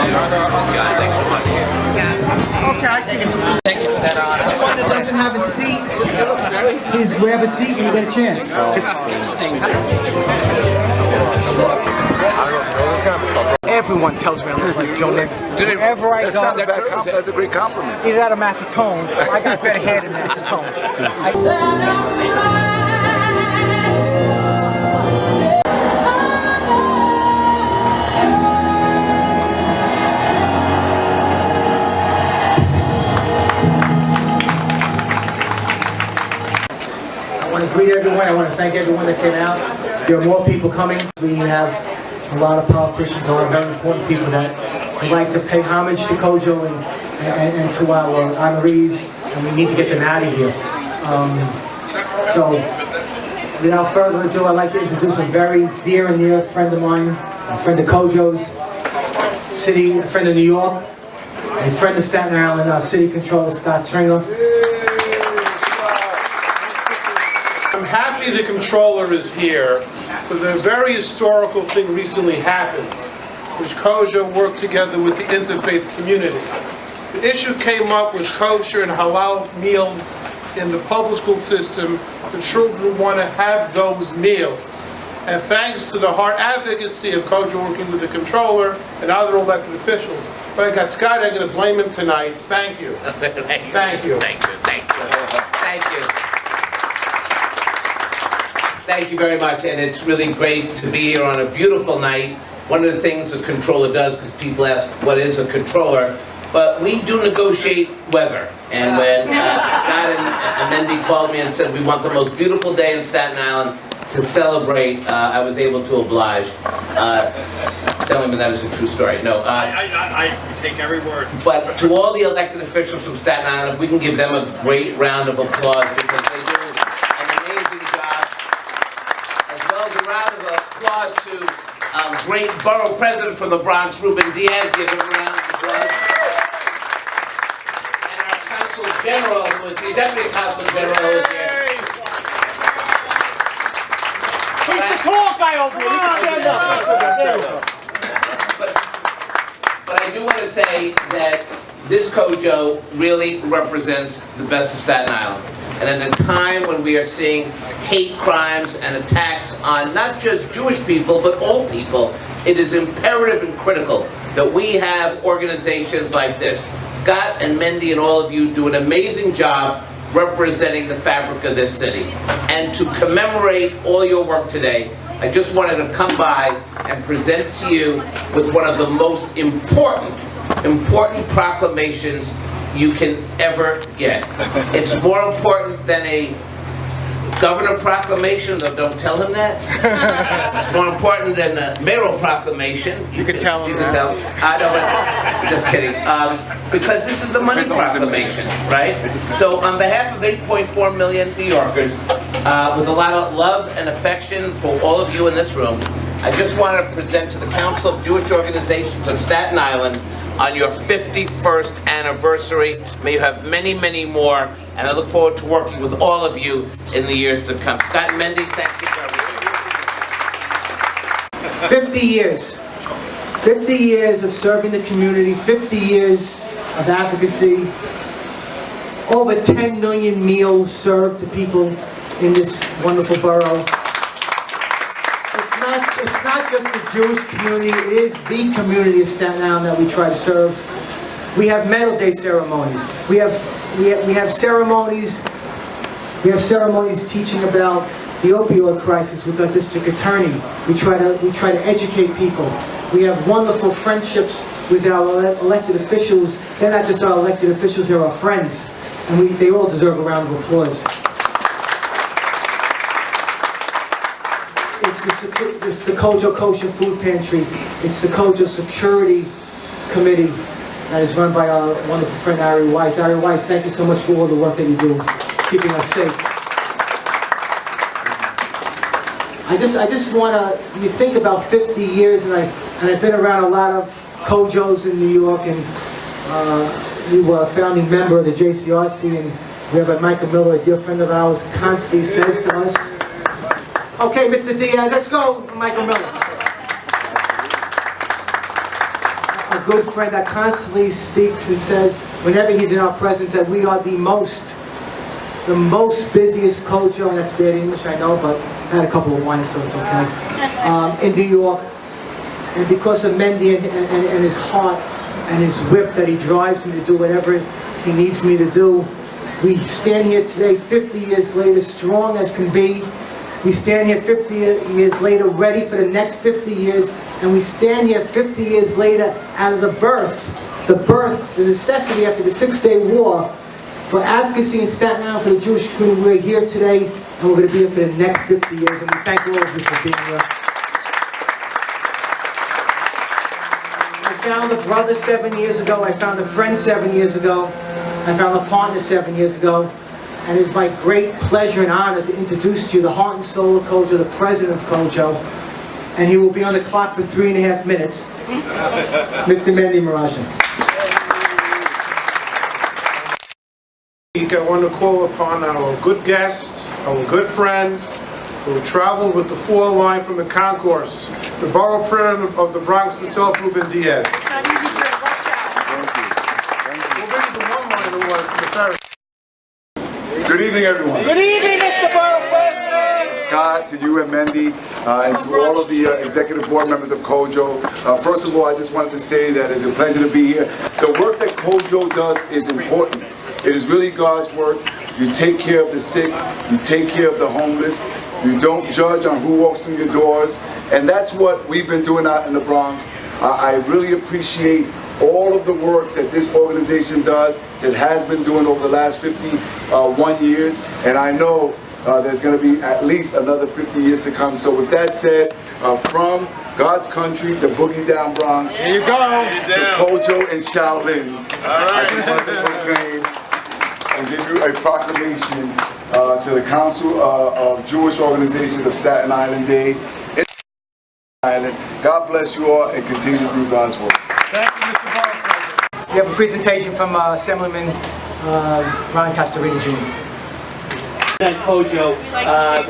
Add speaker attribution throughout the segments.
Speaker 1: Thanks so much.
Speaker 2: Okay, I see you.
Speaker 1: Thank you for that honor.
Speaker 2: Anyone that doesn't have a seat, please grab a seat when you get a chance. Everyone tells me I look like Joe Nixon. Wherever I go,
Speaker 3: That's a great compliment.
Speaker 2: either that or Matthew Tone. I got better hair than Matthew Tone. I want to greet everyone. I want to thank everyone that came out. There are more people coming. We have a lot of politicians, a lot of very important people that would like to pay homage to Cojo and to our honorees, and we need to get them out of here. So, without further ado, I'd like to introduce a very dear and near friend of mine, a friend of Cojo's, a friend of New York, a friend of Staten Island, our city controller, Scott Stringer.
Speaker 4: I'm happy the controller is here, because a very historical thing recently happened, which Cojo worked together with the interfaith community. The issue came up with kosher and halal meals in the public school system. The children want to have those meals. And thanks to the hard advocacy of Cojo working with the controller and other elected officials. But I got Scott, I'm going to blame him tonight. Thank you.
Speaker 1: Thank you.
Speaker 4: Thank you.
Speaker 1: Thank you. Thank you. Thank you. Thank you very much, and it's really great to be here on a beautiful night. One of the things a controller does, because people ask, what is a controller? But we do negotiate weather. And when Scott and Mendy called me and said, we want the most beautiful day in Staten Island to celebrate, I was able to oblige. Telling me that is a true story. No.
Speaker 5: I take every word.
Speaker 1: But to all the elected officials from Staten Island, if we can give them a great round of applause, because they do an amazing job. As well as a round of applause to great borough president from the Bronx, Ruben Diaz. Give him a round of applause. And our consul general, who is the deputy consul general, who is here.
Speaker 2: He's the tall guy over here. You can stand up.
Speaker 1: But I do want to say that this Cojo really represents the best of Staten Island. And at a time when we are seeing hate crimes and attacks on not just Jewish people, but all people, it is imperative and critical that we have organizations like this. Scott and Mendy and all of you do an amazing job representing the fabric of this city. And to commemorate all your work today, I just wanted to come by and present to you with one of the most important proclamations you can ever get. It's more important than a governor proclamation, though don't tell him that. It's more important than a mayoral proclamation.
Speaker 2: You can tell him.
Speaker 1: You can tell him. I know, just kidding. Because this is the money proclamation, right? So on behalf of 8.4 million New Yorkers, with a lot of love and affection for all of you in this room, I just want to present to the Council of Jewish Organizations of Staten Island on your 51st anniversary. May you have many, many more, and I look forward to working with all of you in the years to come. Scott and Mendy, thank you for everything.
Speaker 2: 50 years. 50 years of serving the community, 50 years of advocacy, over 10 million meals served to people in this wonderful borough. It's not just the Jewish community, it is the community of Staten Island that we try to serve. We have Medal Day ceremonies. We have ceremonies. We have ceremonies teaching about the opioid crisis with our district attorney. We try to educate people. We have wonderful friendships with our elected officials. They're not just our elected officials, they're our friends. And they all deserve a round of applause. It's the Cojo Kosher Food Pantry. It's the Cojo Security Committee that is run by our wonderful friend Ari Weiss. Ari Weiss, thank you so much for all the work that you do, keeping us safe. I just want to, you think about 50 years, and I've been around a lot of Kojos in New York, and we were a founding member of the JCRC, and Rabbi Michael Miller, a dear friend of ours, constantly says to us, okay, Mr. Diaz, let's go, Michael Miller. a good friend that constantly speaks and says, whenever he's in our presence, that we are the most busiest Cojo, and that's bad English, I know, but I had a couple of wines, so it's okay, in New York. And because of Mendy and his heart and his whip that he drives me to do whatever he needs me to do, we stand here today 50 years later, strong as can be. We stand here 50 years later, ready for the next 50 years, and we stand here 50 years later out of the necessity after the Six-Day War for advocacy in Staten Island for the Jewish community. We're here today, and we're going to be here for the next 50 years, and we thank all of you for being here. I found a brother 7 years ago, I found a friend 7 years ago, I found a partner 7 years ago, and it's my great pleasure and honor to introduce to you the heart and soul of Cojo, the president of Cojo, and he will be on the clock for 3.5 minutes. Mr. Mendy Marajan.
Speaker 4: I want to call upon our good guest, our good friend, who traveled with the 4 line from the concourse, the borough president of the Bronx himself, Ruben Diaz.
Speaker 3: Not easy to watch out.
Speaker 4: We'll bring the 1 line who was the Ferris.
Speaker 6: Good evening, everyone.
Speaker 3: Good evening, Mr. Borough President.
Speaker 6: Scott, to you and Mendy, and to all of the executive board members of Cojo. First of all, I just wanted to say that it's a pleasure to be here. The work that Cojo does is important. It is really God's work. You take care of the sick, you take care of the homeless, you don't judge on who walks through your doors, and that's what we've been doing out in the Bronx. I really appreciate all of the work that this organization does, that has been doing over the last 51 years, and I know there's going to be at least another 50 years to come. So with that said, from God's country, the boogie down Bronx,
Speaker 5: There you go.
Speaker 6: to Cojo and Shaolin, I just want to proclaim and give you a proclamation to the Council of Jewish Organizations of Staten Island Day. Island. God bless you all and continue to do God's work.
Speaker 4: Thank you, Mr. Borough President.
Speaker 2: We have a presentation from Assemblyman Ron Castorina Jr.
Speaker 7: Thank Cojo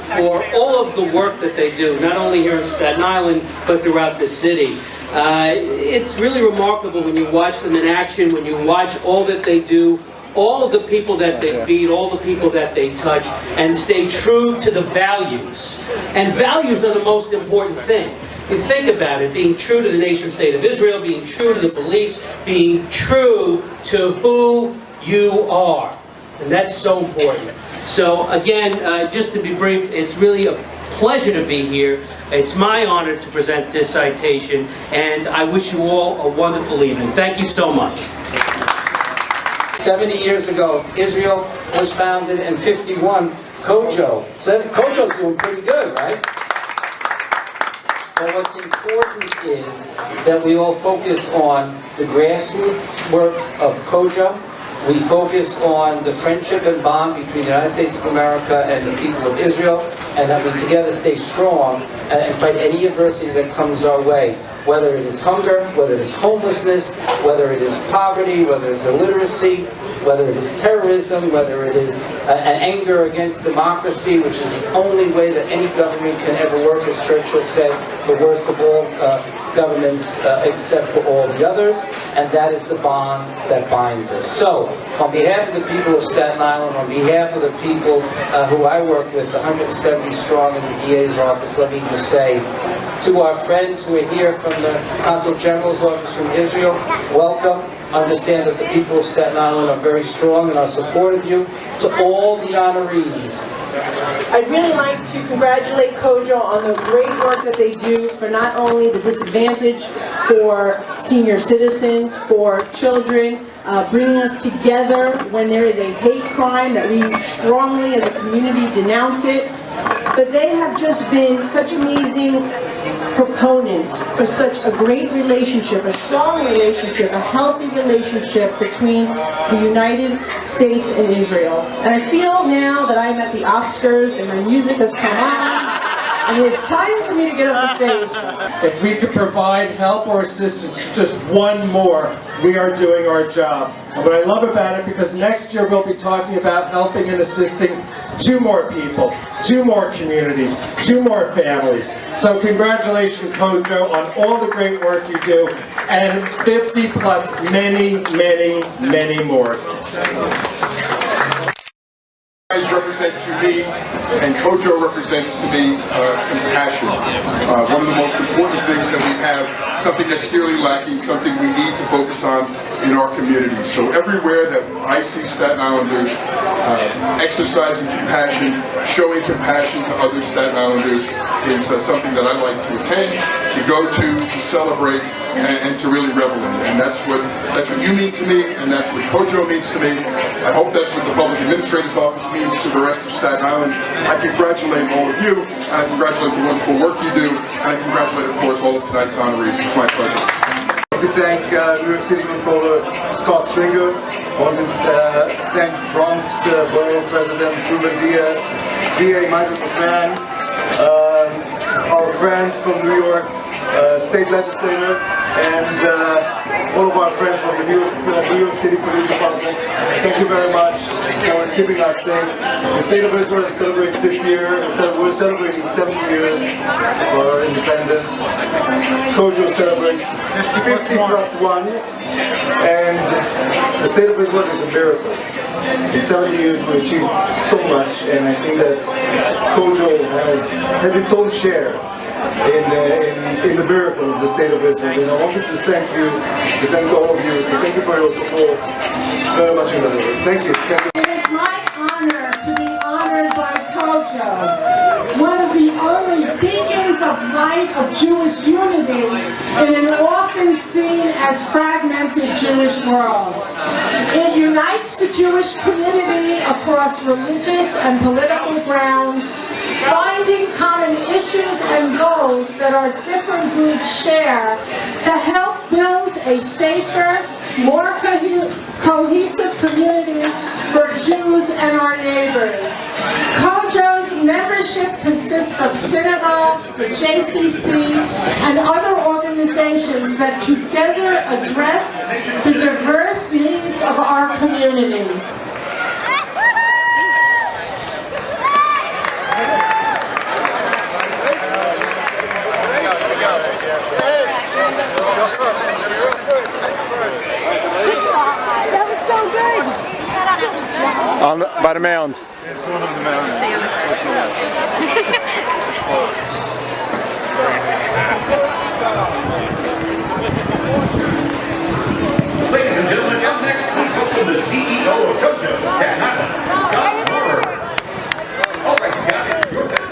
Speaker 7: for all of the work that they do, not only here in Staten Island, but throughout the city. It's really remarkable when you watch them in action, when you watch all that they do, all of the people that they feed, all the people that they touch, and stay true to the values. And values are the most important thing. You think about it, being true to the nation state of Israel, being true to the beliefs, being true to who you are. And that's so important. So again, just to be brief, it's really a pleasure to be here. It's my honor to present this citation, and I wish you all a wonderful evening. Thank you so much.
Speaker 8: 70 years ago, Israel was founded, and 51, Cojo. So Cojo's doing pretty good, right? But what's important is that we all focus on the grassroots work of Cojo. We focus on the friendship and bond between the United States of America and the people of Israel, and that we together stay strong and fight any adversity that comes our way. Whether it is hunger, whether it is homelessness, whether it is poverty, whether it's illiteracy, whether it is terrorism, whether it is an anger against democracy, which is the only way that any government can ever work, as Churchill said, the worst of all governments except for all the others, and that is the bond that binds us. So, on behalf of the people of Staten Island, on behalf of the people who I work with, the 170 strong in the DA's office, let me just say, to our friends who are here from the Consul General's office from Israel, welcome. Understand that the people of Staten Island are very strong and are supportive of you. To all the honorees,
Speaker 3: I'd really like to congratulate Cojo on the great work that they do for not only the disadvantaged, for senior citizens, for children, bringing us together when there is a hate crime, that we strongly as a community denounce it. But they have just been such amazing proponents for such a great relationship, a strong relationship, a healthy relationship between the United States and Israel. And I feel now that I'm at the Oscars and my music has come on, and it's time for me to get up the stage.
Speaker 9: If we could provide help or assistance, just one more, we are doing our job. And what I love about it, because next year we'll be talking about helping and assisting 2 more people, 2 more communities, 2 more families. So congratulations, Cojo, on all the great work you do, and 50 plus many, many, many more.
Speaker 10: You guys represent to me, and Cojo represents to me, compassion. One of the most important things that we have, something that's dearly lacking, something we need to focus on in our community. So everywhere that I see Staten Islanders exercising compassion, showing compassion to other Staten Islanders is something that I like to attend, to go to celebrate, and to really revel in. And that's what you mean to me, and that's what Cojo means to me. I hope that's what the Public Administrator's Office means to the rest of Staten Island. I congratulate all of you, and I congratulate the wonderful work you do, and I congratulate, of course, all of tonight's honorees. It's my pleasure.
Speaker 6: I want to thank New York City Controller Scott Stringer. I want to thank Bronx Borough President Ruben Diaz, DA Michael McMahon, our friends from New York State Legislature, and all of our friends from the New York City Police Department. Thank you very much for keeping us safe. The state of Israel celebrates this year, we're celebrating 70 years for our independence. Cojo celebrates 50 plus 1, and the state of Israel is a miracle. In 70 years we achieved so much, and I think that Cojo has its own share in the miracle of the state of Israel. And I wanted to thank you, to thank all of you, to thank you for your support. Very much enjoyed it. Thank you.
Speaker 11: It is my honor to be honored by Cojo, one of the only beacons of light of Jewish unity in an often seen as fragmented Jewish world. It unites the Jewish community across religious and political grounds, finding common issues and goals that our different groups share to help build a safer, more cohesive community for Jews and our neighbors. Cojo's membership consists of synagogues, the JCC, and other organizations that together address the diverse needs of our community.
Speaker 12: By the mound.
Speaker 13: Ladies and gentlemen, up next we welcome the CEO of Cojo, Staten Island, Scott. All right, Scott, it's your turn.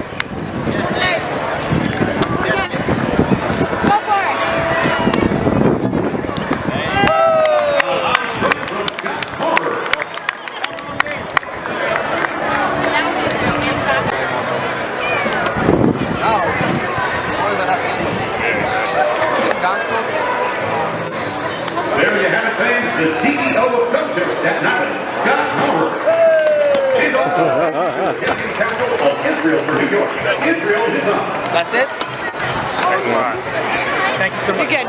Speaker 13: There you have it, fans, the CEO of Cojo, Staten Island, Scott Moore. He's also the capital of Israel for New York. Israel is on.
Speaker 14: That's it? Thank you so much. You're good.